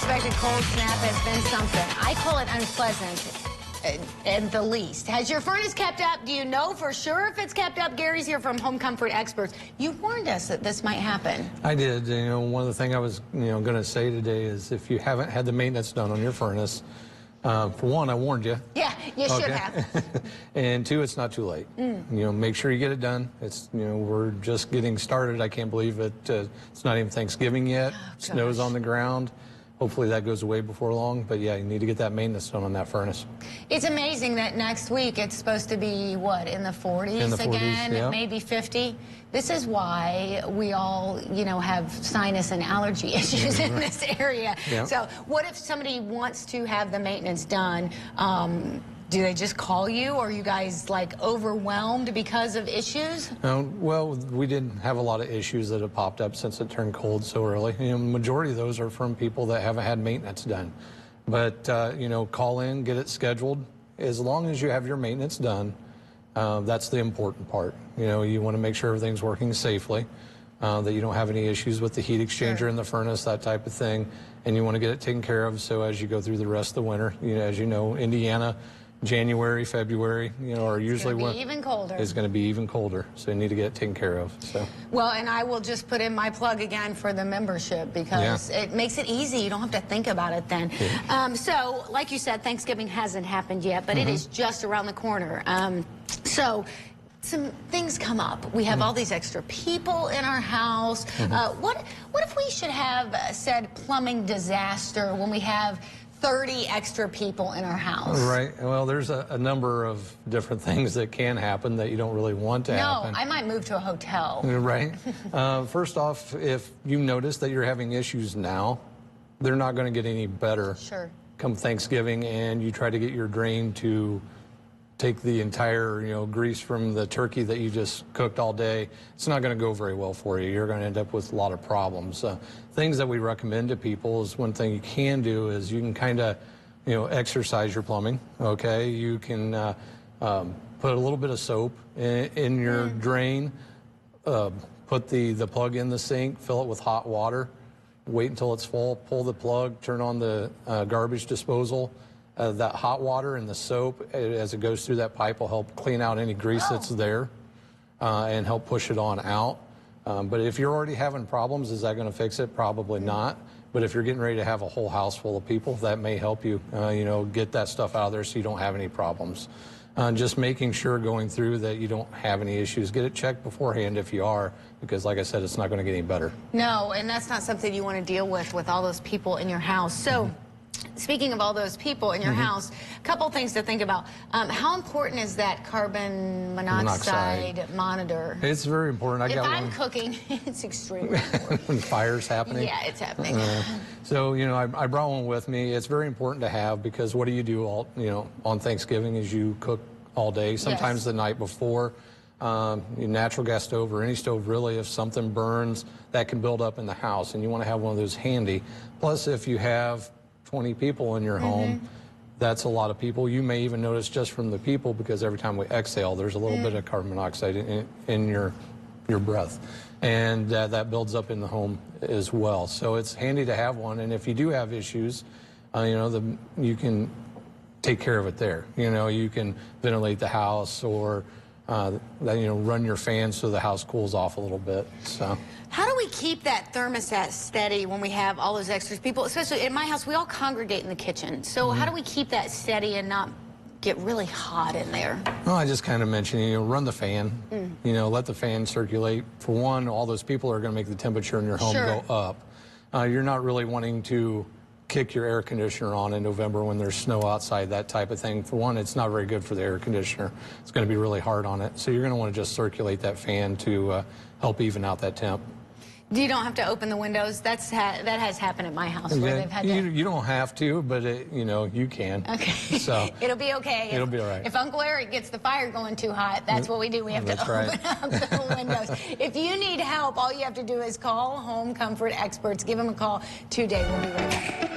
unexpected cold snap has been something. I call it unpleasant at the least. Has your furnace kept up? Do you know for sure if it's kept up? Gary's here from Home Comfort Experts. You warned us that this might happen. I did. You know, one of the things I was, going to say today is if you haven't had the maintenance done on your furnace, for one, I warned you. Yeah, you should have. And two, it's not too late. Make sure you get it done. It's, we're just getting started. I can't believe it. It's not even Thanksgiving yet. Snow's on the ground. Hopefully that goes away before long, but yeah, you need to get that maintenance done on that furnace. It's amazing that next week it's supposed to be, what, in the 40s again, yeah. Maybe 50? This is why we all, have sinus and allergy issues in this area. Yeah. So what if somebody wants to have the maintenance done? Do they just call you, or are you guys like overwhelmed because of issues? Well, we didn't have a lot of issues that have popped up since it turned cold so early. Majority of those are from people that haven't had maintenance done. But, call in, get it scheduled. As long as you have your maintenance done, that's the important part. You want to make sure everything's working safely, that you don't have any issues with the heat exchanger in the furnace, that type of thing. And you want to get it taken care of so as you go through the rest of the winter, as you know, Indiana, January, February, are usually when even colder. It's going to be even colder, so you need to get it taken care of. So. Well, and I will just put in my plug again for the membership because it makes it easy. You don't have to think about it then. Yeah. So, like you said, Thanksgiving hasn't happened yet, but it is just around the corner. So some things come up. We have all these extra people in our house. What if we should have said plumbing disaster when we have 30 extra people in our house? Right. Well, there's a number of different things that can happen that you don't really want to happen. No, I might move to a hotel. Right. First off, if you notice that you're having issues now, they're not going to get any better come Thanksgiving, and you try to get your drain to take the entire, grease from the turkey that you just cooked all day. It's not going to go very well for you. You're going to end up with a lot of problems. Things that we recommend to people is one thing you can do is you can kind of, exercise your plumbing, okay? You can put a little bit of soap in your drain, put the plug in the sink, fill it with hot water, wait until it's full, pull the plug, turn on the garbage disposal. That hot water and the soap, as it goes through that pipe, will help clean out any grease that's there and help push it on out. But if you're already having problems, is that going to fix it? Probably not. But if you're getting ready to have a whole house full of people, that may help you, get that stuff out of there so you don't have any problems. Just making sure going through that you don't have any issues. Get it checked beforehand if you are, because like I said, it's not going to get any better. No, and that's not something you want to deal with all those people in your house. So. Speaking of all those people in your house, a couple things to think about. How important is that carbon monoxide monitor? It's very important. If I'm cooking, it's extremely important. Fires happening? Yeah, it's happening. So, I brought one with me. It's very important to have because what do you do on Thanksgiving is you cook all day, sometimes the night before. Your natural gas stove or any stove really, if something burns, that can build up in the house, and you want to have one of those handy. Plus, if you have 20 people in your home, that's a lot of people. You may even notice just from the people, because every time we exhale, there's a little bit of carbon monoxide in your breath, and that builds up in the home as well. So it's handy to have one, and if you do have issues, you can take care of it there. You can ventilate the house or run your fan so the house cools off a little bit. So. How do we keep that thermostat steady when we have all those extra people? Especially in my house, we all congregate in the kitchen. So how do we keep that steady and not get really hot in there? Well, I just kind of mentioned, run the fan. Let the fan circulate. For one, all those people are going to make the temperature in your home go up. You're not really wanting to kick your air conditioner on in November when there's snow outside, that type of thing. For one, it's not very good for the air conditioner. It's going to be really hard on it. So you're going to want to just circulate that fan to help even out that temp. You don't have to open the windows. That has happened at my house where they've had to. You don't have to, but you can. Okay. So it'll be okay. It'll be all right. If Uncle Eric gets the fire going too hot, that's what we do. We have to open up the windows. If you need help, all you have to do is call Home Comfort Experts. Give them a call today. We'll be right back.